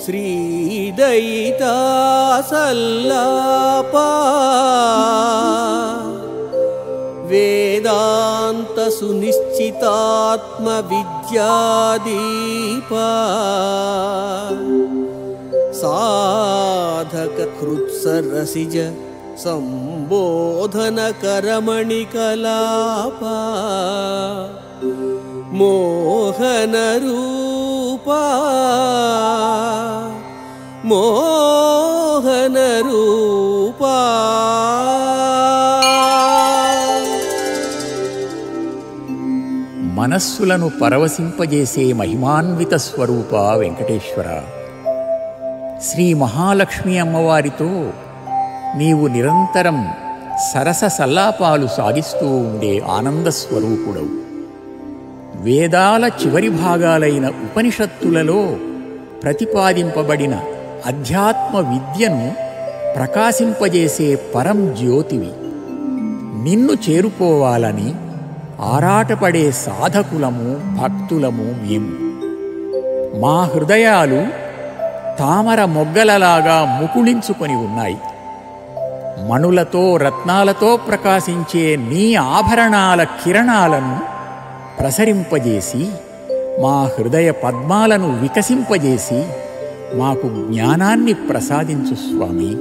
శ్రీదయితా సల్లాపా వేదాంత సునిశ్చితాత్మ విద్యాదీపా సాధక కృత్సరసిజ సంబోధన కరమణికలాపా మోహన రూపా మోహన రూపా. మనస్సులను పరవశింపజేసే మహిమాన్విత స్వరూప వెంకటేశ్వర, శ్రీ మహాలక్ష్మి అమ్మవారితో నీవు నిరంతరం సరస సల్లాపాలు సాగిస్తూ ఉండే ఆనంద స్వరూపుడవు. వేదాల చివరి భాగాలైన ఉపనిషత్తులలో ప్రతిపాదింపబడిన అధ్యాత్మ విద్యను ప్రకాశింపజేసే పరం జ్యోతివి. నిన్ను చేరుకోవాలని ఆరాటపడే సాధకులము భక్తులము మేము. మా హృదయాలు తామర మొగ్గలలాగా ముకుళించుకొని ఉన్నాయి. మణులతో రత్నాలతో ప్రకాశించే నీ ఆభరణాల కిరణాలను ప్రసరింపజేసి మా హృదయ పద్మాలను వికసింపజేసి మాకు జ్ఞానాన్ని ప్రసాదించు స్వామి.